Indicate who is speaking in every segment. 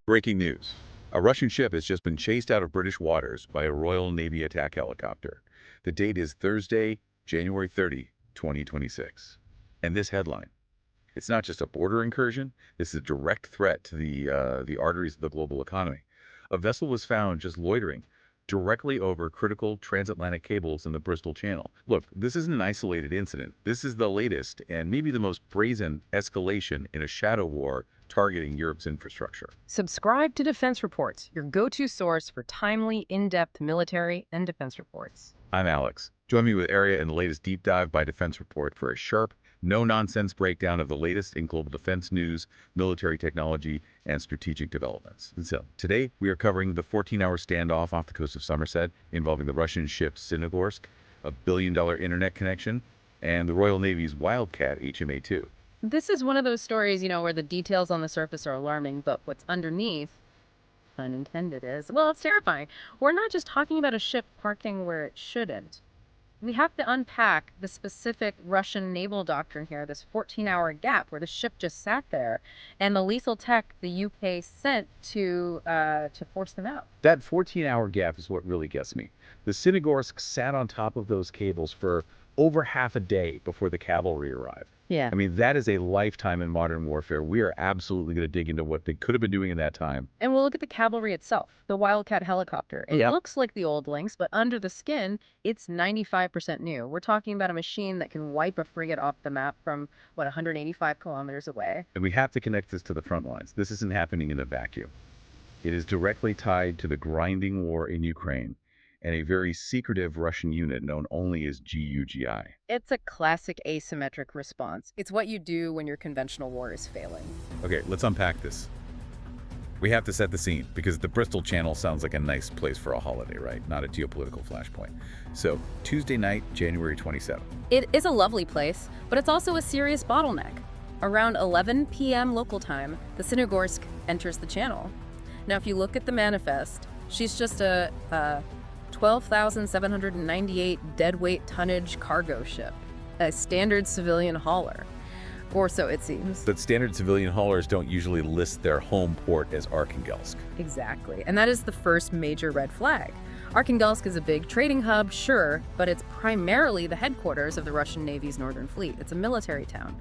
Speaker 1: Breaking news. A Russian ship has just been chased out of British waters by a Royal Navy attack helicopter. The date is Thursday, January 30, 2026. And this headline, it's not just a border incursion, this is a direct threat to the arteries of the global economy. A vessel was found just loitering directly over critical transatlantic cables in the Bristol Channel. Look, this isn't an isolated incident. This is the latest and maybe the most brazen escalation in a shadow war targeting Europe's infrastructure.
Speaker 2: Subscribe to Defense Reports, your go-to source for timely, in-depth military and defense reports.
Speaker 1: I'm Alex. Join me with Area and the latest deep dive by Defense Report for a sharp, no-nonsense breakdown of the latest in global defense news, military technology, and strategic developments. And so, today we are covering the 14-hour standoff off the coast of Somerset involving the Russian ship Sinogorsk, a billion-dollar internet connection, and the Royal Navy's Wildcat HMA-2.
Speaker 2: This is one of those stories, where the details on the surface are alarming, but what's underneath, pun intended, is, well, it's terrifying. We're not just talking about a ship parking where it shouldn't. We have to unpack the specific Russian naval doctrine here, this 14-hour gap where the ship just sat there, and the lethal tech the UK sent to force them out.
Speaker 1: That 14-hour gap is what really gets me. The Sinogorsk sat on top of those cables for over half a day before the cavalry arrived.
Speaker 2: Yeah.
Speaker 1: I mean, that is a lifetime in modern warfare. We are absolutely going to dig into what they could have been doing in that time.
Speaker 2: And we'll look at the cavalry itself, the Wildcat helicopter. It
Speaker 1: Yep.
Speaker 2: looks like the old Lynx, but under the skin, it's 95% new. We're talking about a machine that can wipe a frigate off the map from, 185 kilometers away.
Speaker 1: And we have to connect this to the front lines. This isn't happening in a vacuum. It is directly tied to the grinding war in Ukraine and a very secretive Russian unit known only as GUGI.
Speaker 2: It's a classic asymmetric response. It's what you do when your conventional war is failing.
Speaker 1: Okay, let's unpack this. We have to set the scene because the Bristol Channel sounds like a nice place for a holiday, right? Not a geopolitical flashpoint. So, Tuesday night, January 27th.
Speaker 2: It is a lovely place, but it's also a serious bottleneck. Around 11 p.m. local time, the Sinogorsk enters the channel. Now, if you look at the manifest, she's just a 12,798 deadweight tonnage cargo ship, a standard civilian hauler. Or so it seems.
Speaker 1: But standard civilian haulers don't usually list their home port as Arkhangelsk.
Speaker 2: Exactly. And that is the first major red flag. Arkhangelsk is a big trading hub, sure, but it's primarily the headquarters of the Russian Navy's Northern Fleet. It's a military town.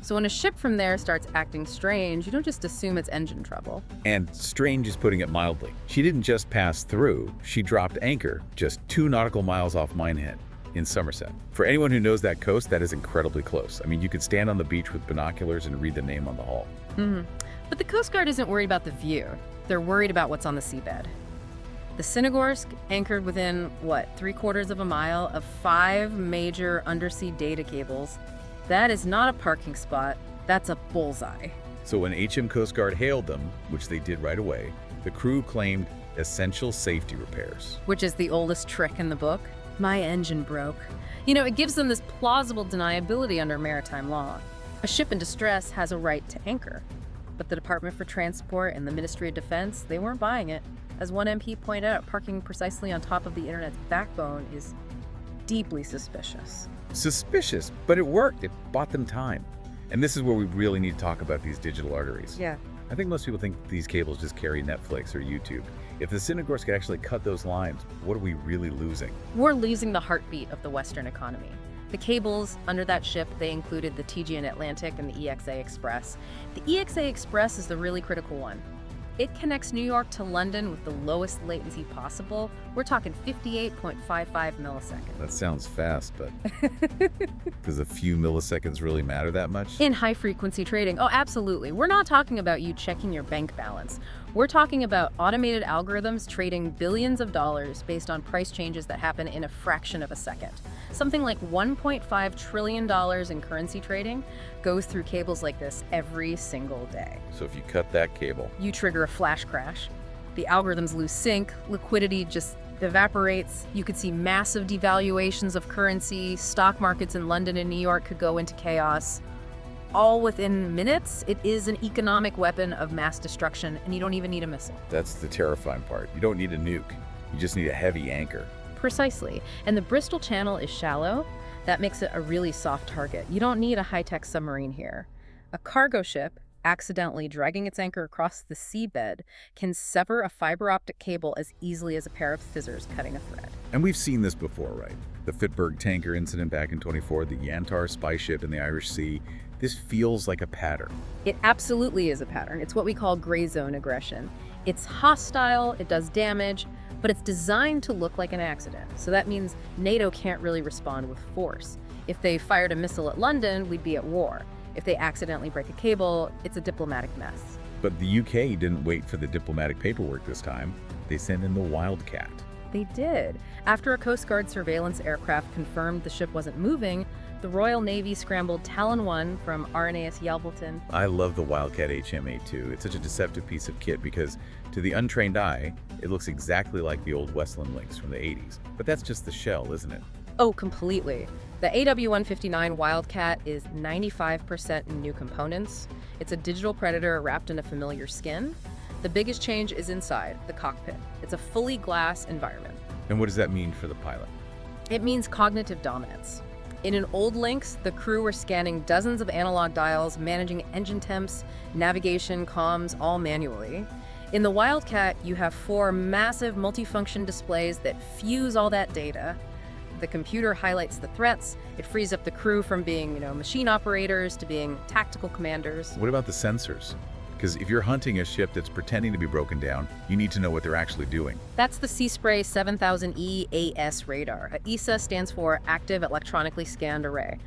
Speaker 2: So when a ship from there starts acting strange, you don't just assume it's engine trouble.
Speaker 1: And strange is putting it mildly. She didn't just pass through, she dropped anchor just 2 nautical miles off Minehead in Somerset. For anyone who knows that coast, that is incredibly close. I mean, you could stand on the beach with binoculars and read the name on the hull.
Speaker 2: But the Coast Guard isn't worried about the view. They're worried about what's on the seabed. The Sinogorsk anchored within, 3/4 of a mile of 5 major undersea data cables. That is not a parking spot, that's a bullseye.
Speaker 1: So when HM Coast Guard hailed them, which they did right away, the crew claimed essential safety repairs.
Speaker 2: Which is the oldest trick in the book. My engine broke. It gives them this plausible deniability under maritime law. A ship in distress has a right to anchor. But the Department for Transport and the Ministry of Defense, they weren't buying it. As one MP pointed out, parking precisely on top of the internet's backbone is deeply suspicious.
Speaker 1: Suspicious, but it worked. It bought them time. And this is where we really need to talk about these digital arteries.
Speaker 2: Yeah.
Speaker 1: I think most people think these cables just carry Netflix or YouTube. If the Sinogorsk could actually cut those lines, what are we really losing?
Speaker 2: We're losing the heartbeat of the Western economy. The cables under that ship, they included the TGN Atlantic and the EXA Express. The EXA Express is the really critical one. It connects New York to London with the lowest latency possible. We're talking 58.55 milliseconds.
Speaker 1: That sounds fast, but does a few milliseconds really matter that much?
Speaker 2: In high-frequency trading, oh, absolutely. We're not talking about you checking your bank balance. We're talking about automated algorithms trading billions of dollars based on price changes that happen in a fraction of a second. Something like $1.5 trillion in currency trading goes through cables like this every single day.
Speaker 1: So if you cut that cable,
Speaker 2: You trigger a flash crash. The algorithms lose sync, liquidity just evaporates. You could see massive devaluations of currency. Stock markets in London and New York could go into chaos. All within minutes. It is an economic weapon of mass destruction, and you don't even need a missile.
Speaker 1: that's the terrifying part. You don't need a nuke. You just need a heavy anchor.
Speaker 2: Precisely. And the Bristol Channel is shallow. That makes it a really soft target. You don't need a high-tech submarine here. A cargo ship accidentally dragging its anchor across the seabed can sever a fiber optic cable as easily as a pair of scissors cutting a thread.
Speaker 1: And we've seen this before, right? The Fitberg tanker incident back in 24, the Yantar spy ship in the Irish Sea. This feels like a pattern.
Speaker 2: It absolutely is a pattern. It's what we call gray zone aggression. It's hostile, it does damage, but it's designed to look like an accident. So that means NATO can't really respond with force. If they fired a missile at London, we'd be at war. If they accidentally break a cable, it's a diplomatic mess.
Speaker 1: But the UK didn't wait for the diplomatic paperwork this time. They sent in the Wildcat.
Speaker 2: They did. After a Coast Guard surveillance aircraft confirmed the ship wasn't moving, the Royal Navy scrambled Talon 1 from RNAS Yelverton.
Speaker 1: I love the Wildcat HMA-2. It's such a deceptive piece of kit because, to the untrained eye, it looks exactly like the old Westland Lynx from the 80s. But that's just the shell, isn't it?
Speaker 2: Oh, completely. The AW159 Wildcat is 95% new components. It's a digital predator wrapped in a familiar skin. The biggest change is inside, the cockpit. It's a fully glass environment.
Speaker 1: And what does that mean for the pilot?
Speaker 2: It means cognitive dominance. In an old Lynx, the crew were scanning dozens of analog dials, managing engine temps, navigation, comms, all manually. In the Wildcat, you have 4 massive multifunction displays that fuse all that data. The computer highlights the threats. It frees up the crew from being, machine operators to being tactical commanders.
Speaker 1: What about the sensors? Because if you're hunting a ship that's pretending to be broken down, you need to know what they're actually doing.
Speaker 2: That's the Seaspray 7000E AS radar. ESA stands for Active Electronically Scanned Array.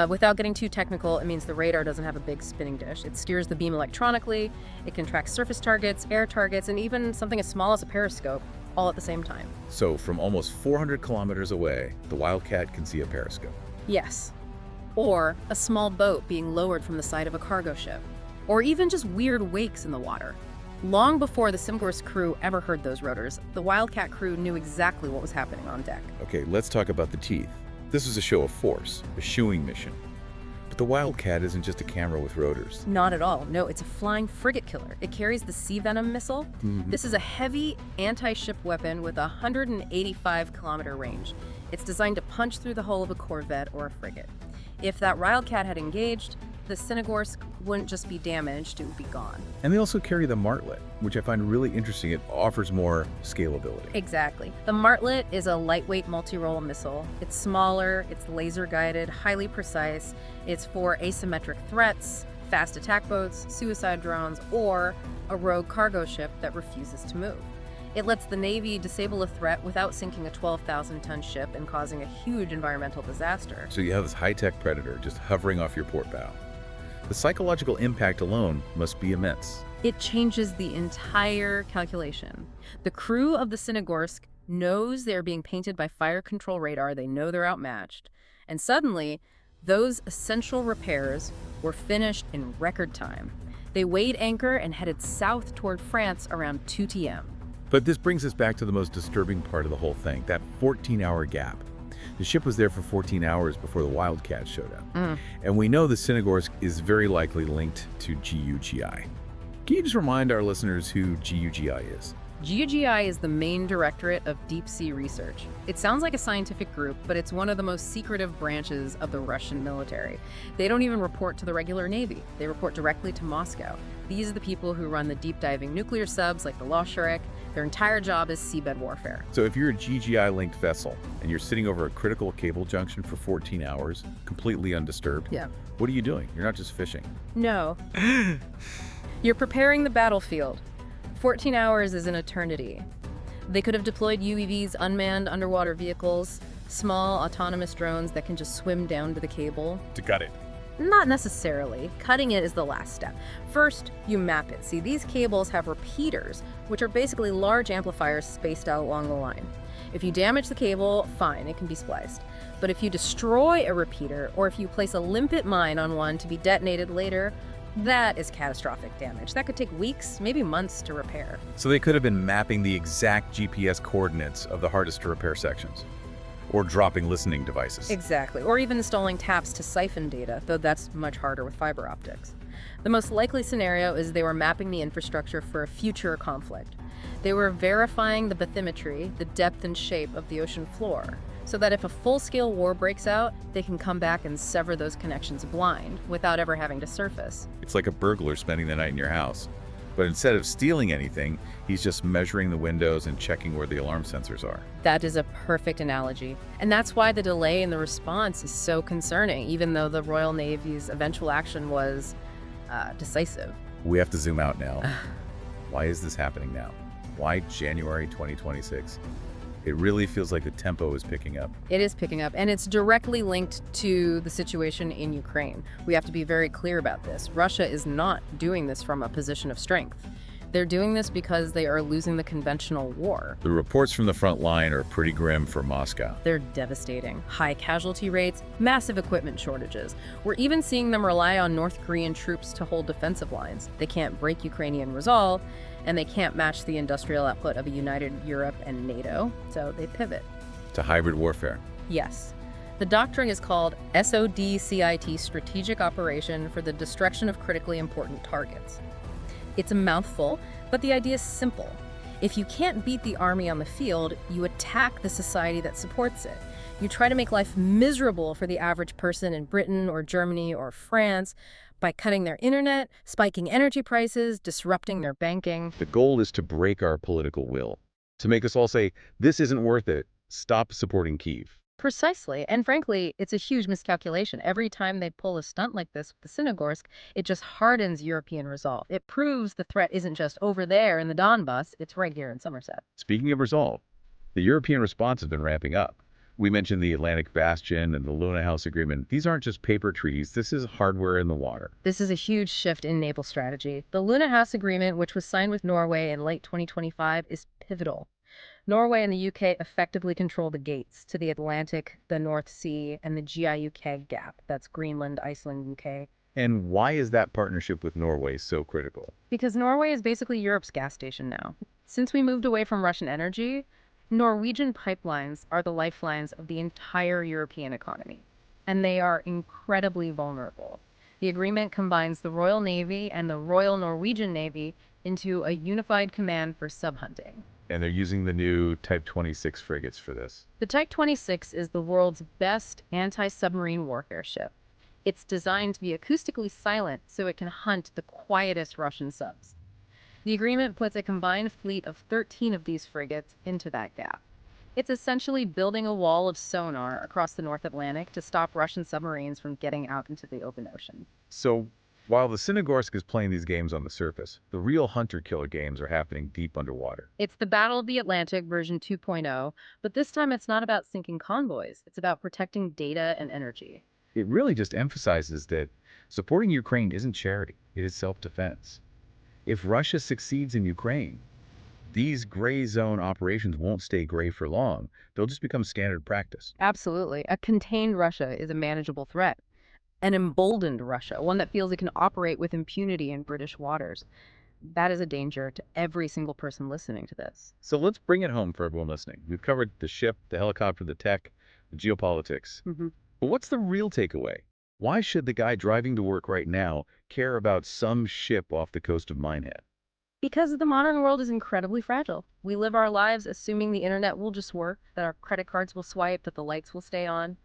Speaker 2: Without getting too technical, it means the radar doesn't have a big spinning dish. It steers the beam electronically. It can track surface targets, air targets, and even something as small as a periscope, all at the same time.
Speaker 1: So from almost 400 kilometers away, the Wildcat can see a periscope.
Speaker 2: Yes. Or a small boat being lowered from the side of a cargo ship. Or even just weird wakes in the water. Long before the Simgorsk crew ever heard those rotors, the Wildcat crew knew exactly what was happening on deck.
Speaker 1: Okay, let's talk about the teeth. This is a show of force, a shooing mission. But the Wildcat isn't just a camera with rotors.
Speaker 2: Not at all. No, it's a flying frigate killer. It carries the Sea Venom missile. This is a heavy anti-ship weapon with a 185-kilometer range. It's designed to punch through the hull of a corvette or a frigate. If that Wildcat had engaged, the Sinogorsk wouldn't just be damaged, it would be gone.
Speaker 1: And they also carry the Martlet, which I find really interesting. It offers more scalability.
Speaker 2: Exactly. The Martlet is a lightweight multi-role missile. It's smaller, it's laser-guided, highly precise. It's for asymmetric threats, fast attack boats, suicide drones, or a rogue cargo ship that refuses to move. It lets the Navy disable a threat without sinking a 12,000-ton ship and causing a huge environmental disaster.
Speaker 1: So you have this high-tech predator just hovering off your port bow. The psychological impact alone must be immense.
Speaker 2: It changes the entire calculation. The crew of the Sinogorsk knows they're being painted by fire control radar, they know they're outmatched, and suddenly, those essential repairs were finished in record time. They weighed anchor and headed south toward France around 2 p.m.
Speaker 1: But this brings us back to the most disturbing part of the whole thing, that 14-hour gap. The ship was there for 14 hours before the Wildcat showed up. And we know the Sinogorsk is very likely linked to GUGI. Can you just remind our listeners who GUGI is?
Speaker 2: GUGI is the main directorate of deep sea research. It sounds like a scientific group, but it's one of the most secretive branches of the Russian military. They don't even report to the regular Navy. They report directly to Moscow. These are the people who run the deep-diving nuclear subs like the Loshcharek. Their entire job is seabed warfare.
Speaker 1: So if you're a GGI-linked vessel and you're sitting over a critical cable junction for 14 hours, completely undisturbed, what are you doing? You're not just fishing.
Speaker 2: No. You're preparing the battlefield. 14 hours is an eternity. They could have deployed UEVs, unmanned underwater vehicles, small autonomous drones that can just swim down to the cable.
Speaker 1: To cut it.
Speaker 2: Not necessarily. Cutting it is the last step. First, you map it. See, these cables have repeaters, which are basically large amplifiers spaced out along the line. If you damage the cable, fine, it can be spliced. But if you destroy a repeater, or if you place a limpet mine on one to be detonated later, that is catastrophic damage. That could take weeks, maybe months to repair.
Speaker 1: So they could have been mapping the exact GPS coordinates of the hardest to repair sections. Or dropping listening devices.
Speaker 2: Exactly, or even installing taps to siphon data, though that's much harder with fiber optics. The most likely scenario is they were mapping the infrastructure for a future conflict. They were verifying the bathymetry, the depth and shape of the ocean floor. so that if a full-scale war breaks out, they can come back and sever those connections blind without ever having to surface.
Speaker 1: It's like a burglar spending the night in your house. But instead of stealing anything, he's just measuring the windows and checking where the alarm sensors are.
Speaker 2: That is a perfect analogy. And that's why the delay in the response is so concerning, even though the Royal Navy's eventual action was decisive.
Speaker 1: We have to zoom out now. Why is this happening now? Why January 2026? It really feels like the tempo is picking up.
Speaker 2: It is picking up, and it's directly linked to the situation in Ukraine. We have to be very clear about this. Russia is not doing this from a position of strength. They're doing this because they are losing the conventional war.
Speaker 1: The reports from the front line are pretty grim for Moscow.
Speaker 2: They're devastating. High casualty rates, massive equipment shortages. We're even seeing them rely on North Korean troops to hold defensive lines. They can't break Ukrainian resolve, and they can't match the industrial output of a united Europe and NATO, so they pivot.
Speaker 1: To hybrid warfare.
Speaker 2: Yes. The doctrine is called SODCIT, Strategic Operation for the Destruction of Critically Important Targets. It's a mouthful, but the idea is simple. If you can't beat the army on the field, you attack the society that supports it. You try to make life miserable for the average person in Britain or Germany or France by cutting their internet, spiking energy prices, disrupting their banking.
Speaker 1: The goal is to break our political will, to make us all say, this isn't worth it, stop supporting Kyiv.
Speaker 2: Precisely. And frankly, it's a huge miscalculation. Every time they pull a stunt like this with the Sinogorsk, it just hardens European resolve. It proves the threat isn't just over there in the Donbas, it's right here in Somerset.
Speaker 1: Speaking of resolve, the European response has been ramping up. We mentioned the Atlantic Bastion and the Luna House Agreement. These aren't just paper treaties, this is hardware in the water.
Speaker 2: This is a huge shift in naval strategy. The Luna House Agreement, which was signed with Norway in late 2025, is pivotal. Norway and the UK effectively control the gates to the Atlantic, the North Sea, and the GIUK gap. That's Greenland, Iceland, UK.
Speaker 1: And why is that partnership with Norway so critical?
Speaker 2: Because Norway is basically Europe's gas station now. Since we moved away from Russian energy, Norwegian pipelines are the lifelines of the entire European economy, and they are incredibly vulnerable. The agreement combines the Royal Navy and the Royal Norwegian Navy into a unified command for sub-hunting.
Speaker 1: And they're using the new Type 26 frigates for this.
Speaker 2: The Type 26 is the world's best anti-submarine warfare ship. It's designed to be acoustically silent so it can hunt the quietest Russian subs. The agreement puts a combined fleet of 13 of these frigates into that gap. It's essentially building a wall of sonar across the North Atlantic to stop Russian submarines from getting out into the open ocean.
Speaker 1: So, while the Sinogorsk is playing these games on the surface, the real hunter-killer games are happening deep underwater.
Speaker 2: It's the Battle of the Atlantic version 2.0, but this time it's not about sinking convoys. It's about protecting data and energy.
Speaker 1: It really just emphasizes that supporting Ukraine isn't charity, it is self-defense. If Russia succeeds in Ukraine, these gray zone operations won't stay gray for long. They'll just become standard practice.
Speaker 2: Absolutely. A contained Russia is a manageable threat. An emboldened Russia, one that feels it can operate with impunity in British waters. That is a danger to every single person listening to this.
Speaker 1: So let's bring it home for everyone listening. We've covered the ship, the helicopter, the tech, the geopolitics. But what's the real takeaway? Why should the guy driving to work right now care about some ship off the coast of Minehead?
Speaker 2: Because the modern world is incredibly fragile. We live our lives assuming the internet will just work, that our credit cards will swipe, that the lights will stay on.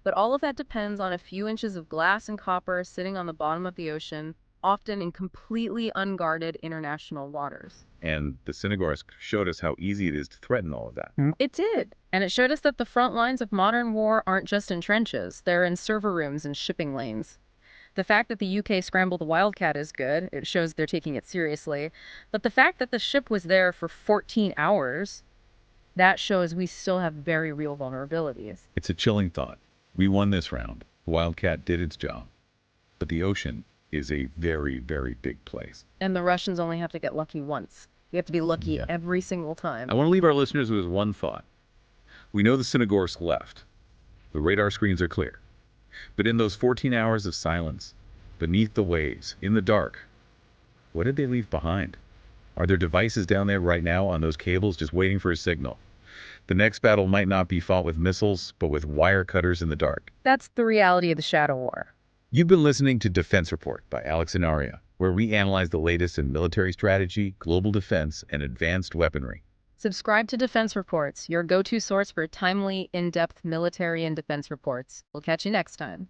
Speaker 2: But all of that depends on a few inches of glass and copper sitting on the bottom of the ocean, often in completely unguarded international waters.
Speaker 1: And the Sinogorsk showed us how easy it is to threaten all of that.
Speaker 2: It did. And it showed us that the front lines of modern war aren't just in trenches. They're in server rooms and shipping lanes. The fact that the UK scrambled the Wildcat is good. It shows they're taking it seriously. But the fact that the ship was there for 14 hours, that shows we still have very real vulnerabilities.
Speaker 1: It's a chilling thought. We won this round. The Wildcat did its job. But the ocean is a very, very big place.
Speaker 2: And the Russians only have to get lucky once. You have to be lucky every single time.
Speaker 1: I want to leave our listeners with one thought. We know the Sinogorsk left. The radar screens are clear. But in those 14 hours of silence, beneath the waves, in the dark, what did they leave behind? Are there devices down there right now on those cables just waiting for a signal? The next battle might not be fought with missiles, but with wire cutters in the dark.
Speaker 2: That's the reality of the shadow war.
Speaker 1: You've been listening to Defense Report by Alex and Aria, where we analyze the latest in military strategy, global defense, and advanced weaponry.
Speaker 2: Subscribe to Defense Reports, your go-to source for timely, in-depth military and defense reports. We'll catch you next time.